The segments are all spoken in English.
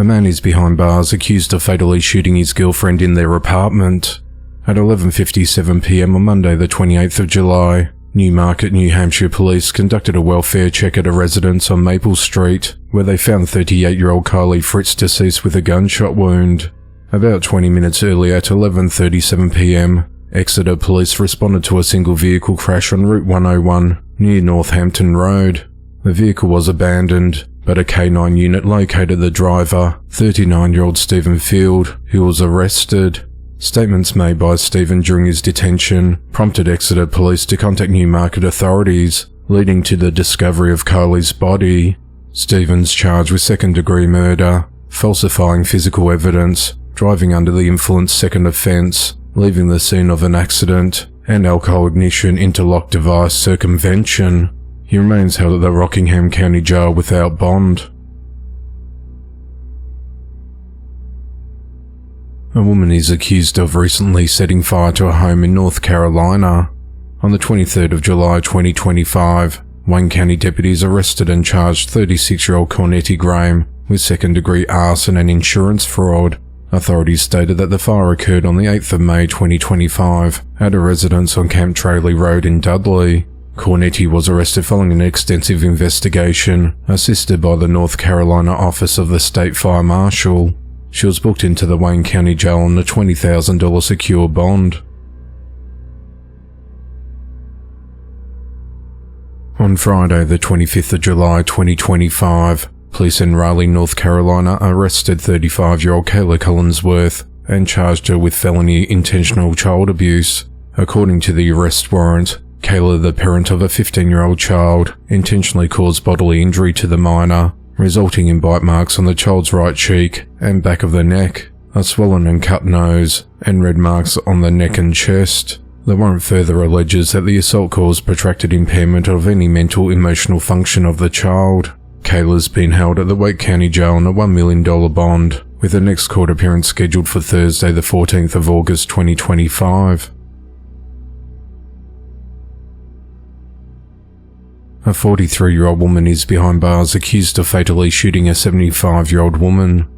A man is behind bars accused of fatally shooting his girlfriend in their apartment. At 11:57 p.m. on Monday the 28th of July, Newmarket, New Hampshire police conducted a welfare check at a residence on Maple Street, where they found 38-year-old Kylie Fritz deceased with a gunshot wound. About 20 minutes earlier at 11:37 p.m, Exeter police responded to a single vehicle crash on Route 101 near Northampton Road. The vehicle was abandoned, but a K9 unit located the driver, 39-year-old Stephen Field, who was arrested. Statements made by Stephen during his detention prompted Exeter police to contact Newmarket authorities, leading to the discovery of Kylie's body. Stephen's charged with second-degree murder, falsifying physical evidence, driving under the influence second offence, leaving the scene of an accident, and alcohol ignition interlock device circumvention. He remains held at the Rockingham County Jail without bond. A woman is accused of recently setting fire to a home in North Carolina. On the 23rd of July 2025, Wayne County deputies arrested and charged 36-year-old Cornettie Graham with second-degree arson and insurance fraud. Authorities stated that the fire occurred on the 8th of May 2025 at a residence on Camp Tralee Road in Dudley. Cornettie was arrested following an extensive investigation, assisted by the North Carolina Office of the State Fire Marshal. She was booked into the Wayne County Jail on a $20,000 secure bond. On Friday, the 25th of July 2025, police in Raleigh, North Carolina arrested 35-year-old Kayla Collinsworth and charged her with felony intentional child abuse. According to the arrest warrant, Kayla, the parent of a 15-year-old child, intentionally caused bodily injury to the minor, resulting in bite marks on the child's right cheek and back of the neck, a swollen and cut nose, and red marks on the neck and chest. The warrant further alleges that the assault caused protracted impairment of any mental emotional function of the child. Kayla's been held at the Wake County Jail on a $1 million bond, with the next court appearance scheduled for Thursday the 14th of August 2025. A 43-year-old woman is behind bars accused of fatally shooting a 75-year-old woman.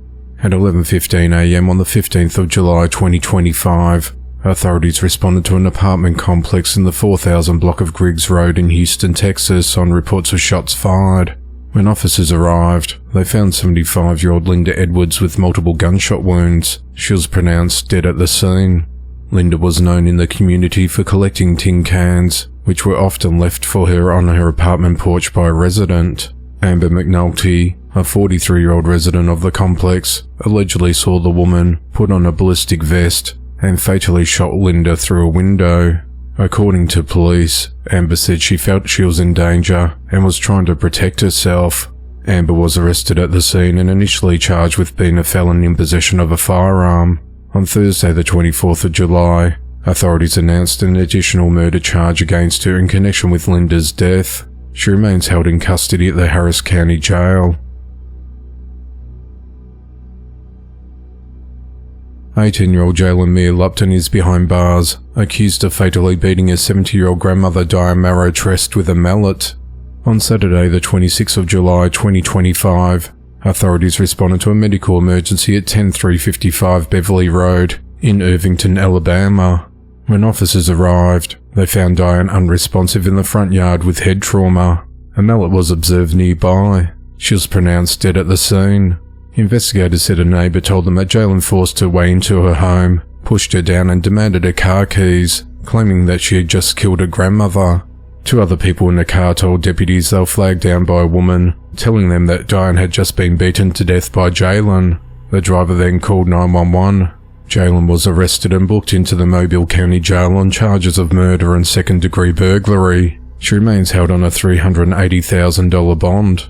At 11:15 a.m. on the 15th of July 2025, authorities responded to an apartment complex in the 4000 block of Griggs Road in Houston, Texas on reports of shots fired. When officers arrived, they found 75-year-old Linda Edwards with multiple gunshot wounds. She was pronounced dead at the scene. Linda was known in the community for collecting tin cans, which were often left for her on her apartment porch by a resident. Amber McNulty, a 43-year-old resident of the complex, allegedly saw the woman put on a ballistic vest and fatally shot Linda through a window. According to police, Amber said she felt she was in danger and was trying to protect herself. Amber was arrested at the scene and initially charged with being a felon in possession of a firearm. On Thursday the 24th of July, authorities announced an additional murder charge against her in connection with Linda's death. She remains held in custody at the Harris County Jail. 18-year-old Jailen Lupton is behind bars, accused of fatally beating her 70-year-old grandmother Diane Marrow Trest with a mallet. On Saturday the 26th of July 2025, authorities responded to a medical emergency at 10355 Beverly Road in Irvington, Alabama. When officers arrived, they found Diane unresponsive in the front yard with head trauma. A mallet was observed nearby. She was pronounced dead at the scene. Investigators said a neighbour told them that Jailen forced her way into her home, pushed her down and demanded her car keys, claiming that she had just killed her grandmother. Two other people in the car told deputies they were flagged down by a woman, telling them that Diane had just been beaten to death by Jailen. The driver then called 911. Jailen was arrested and booked into the Mobile County Jail on charges of murder and second-degree burglary. She remains held on a $380,000 bond.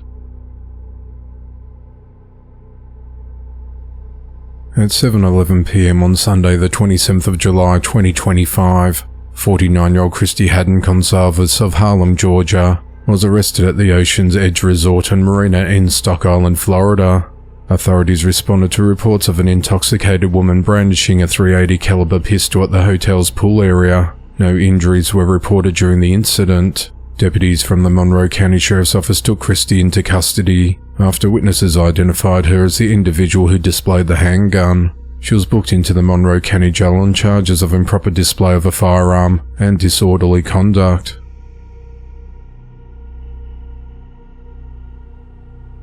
At 7:11 p.m. on Sunday the 27th of July 2025, 49-year-old Christy Hadden Gonsalves of Harlem, Georgia, was arrested at the Ocean's Edge Resort and Marina in Stock Island, Florida. Authorities responded to reports of an intoxicated woman brandishing a .380 caliber pistol at the hotel's pool area. No injuries were reported during the incident. Deputies from the Monroe County Sheriff's Office took Christy into custody After witnesses identified her as the individual who displayed the handgun, she was booked into the Monroe County Jail on charges of improper display of a firearm and disorderly conduct.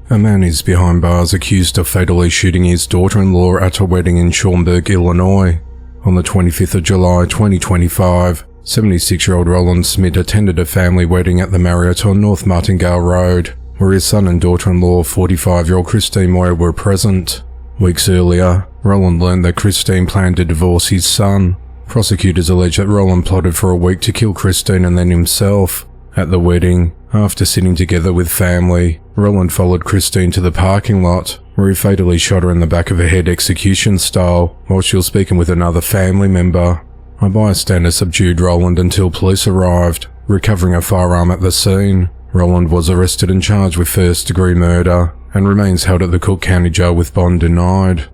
A man is behind bars accused of fatally shooting his daughter-in-law at a wedding in Schaumburg, Illinois. On the 25th of July 2025, 76-year-old Roland Schmidt attended a family wedding at the Marriott on North Martingale Road, where his son and daughter-in-law, 45-year-old Christy Moyer, were present. Weeks earlier, Roland learned that Christine planned to divorce his son. Prosecutors allege that Roland plotted for a week to kill Christine and then himself. At the wedding, after sitting together with family, Roland followed Christine to the parking lot, where he fatally shot her in the back of her head execution style while she was speaking with another family member. A bystander subdued Roland until police arrived, recovering a firearm at the scene. Roland was arrested and charged with first-degree murder and remains held at the Cook County Jail with bond denied.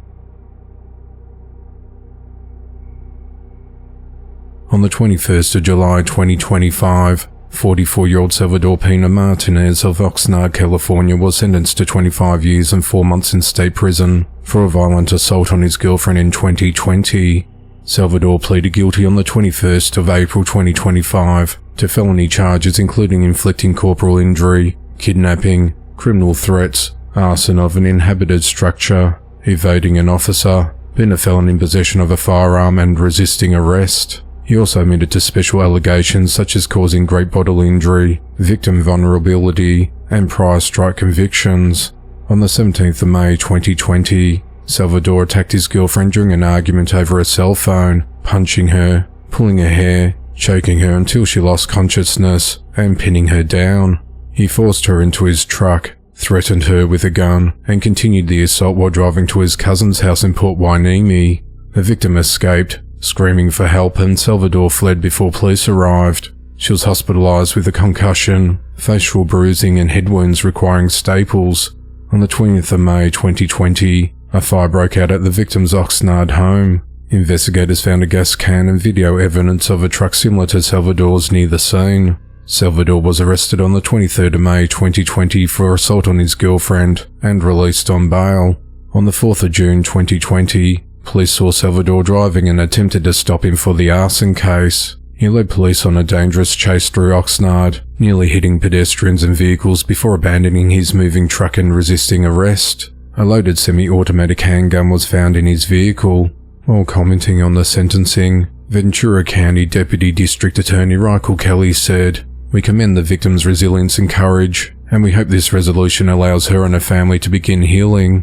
On the 21st of July 2025, 44-year-old Salvador Pena Martinez of Oxnard, California was sentenced to 25 years and 4 months in state prison for a violent assault on his girlfriend in 2020. Salvador pleaded guilty on the 21st of April 2025 to felony charges including inflicting corporal injury, kidnapping, criminal threats, arson of an inhabited structure, evading an officer, being a felon in possession of a firearm and resisting arrest. He also admitted to special allegations such as causing great bodily injury, victim vulnerability, and prior strike convictions. On the 17th of May 2020, Salvador attacked his girlfriend during an argument over a cell phone, punching her, pulling her hair, choking her until she lost consciousness, and pinning her down. He forced her into his truck, threatened her with a gun, and continued the assault while driving to his cousin's house in Port Hueneme. The victim escaped, screaming for help, and Salvador fled before police arrived. She was hospitalized with a concussion, facial bruising, and head wounds requiring staples. On the 20th of May 2020, a fire broke out at the victim's Oxnard home. Investigators found a gas can and video evidence of a truck similar to Salvador's near the scene. Salvador was arrested on the 23rd of May 2020 for assault on his girlfriend and released on bail. On the 4th of June 2020, police saw Salvador driving and attempted to stop him for the arson case. He led police on a dangerous chase through Oxnard, nearly hitting pedestrians and vehicles before abandoning his moving truck and resisting arrest. A loaded semi-automatic handgun was found in his vehicle. While commenting on the sentencing, Ventura County Deputy District Attorney Rykle Kelly said, "We commend the victim's resilience and courage, and we hope this resolution allows her and her family to begin healing."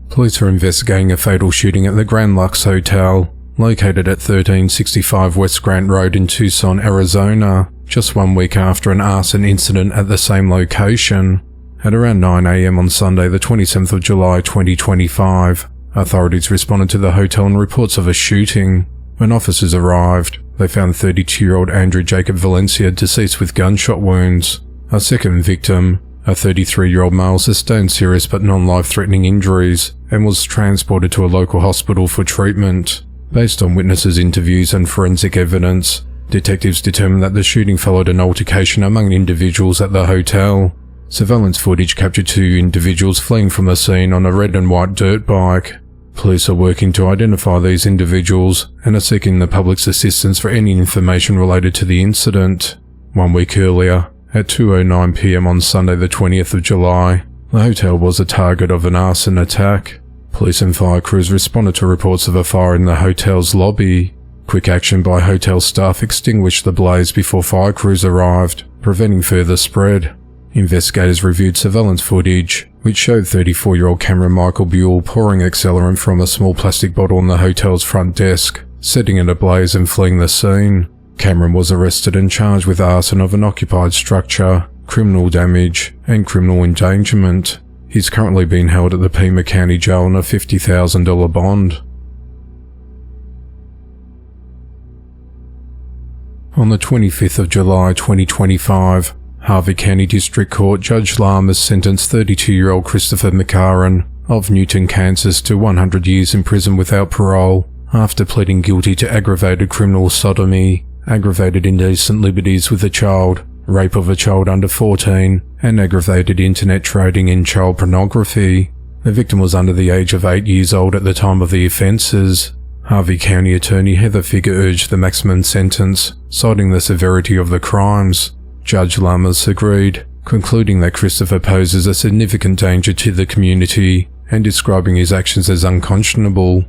Police are investigating a fatal shooting at the Grand Lux Hotel, located at 1365 West Grant Road in Tucson, Arizona, just 1 week after an arson incident at the same location. At around 9 a.m. on Sunday, the 27th of July 2025, authorities responded to the hotel on reports of a shooting. When officers arrived, they found 32-year-old Andrew Jacob Valencia deceased with gunshot wounds. A second victim, a 33-year-old male, sustained serious but non-life-threatening injuries and was transported to a local hospital for treatment. Based on witnesses' interviews and forensic evidence, detectives determined that the shooting followed an altercation among individuals at the hotel. Surveillance footage captured 2 individuals fleeing from the scene on a red and white dirt bike. Police are working to identify these individuals and are seeking the public's assistance for any information related to the incident. 1 week earlier, at 2:09 p.m. on Sunday the 20th of July, the hotel was a target of an arson attack. Police and fire crews responded to reports of a fire in the hotel's lobby. Quick action by hotel staff extinguished the blaze before fire crews arrived, preventing further spread. Investigators reviewed surveillance footage, which showed 34-year-old Cameron Michael Buell pouring accelerant from a small plastic bottle on the hotel's front desk, setting it ablaze and fleeing the scene. Cameron was arrested and charged with arson of an occupied structure, criminal damage, and criminal endangerment. He's currently being held at the Pena County Jail on a $50,000 bond. On the 25th of July 2025, Harvey County District Court Judge Lamas sentenced 32-year-old Christopher McAhren of Newton, Kansas to 100 years in prison without parole after pleading guilty to aggravated criminal sodomy, aggravated indecent liberties with a child, rape of a child under 14, and aggravated internet trading in child pornography. The victim was under the age of 8 years old at the time of the offences. Harvey County Attorney Heather Figure urged the maximum sentence, citing the severity of the crimes. Judge Lamas agreed, concluding that Christopher poses a significant danger to the community and describing his actions as unconscionable.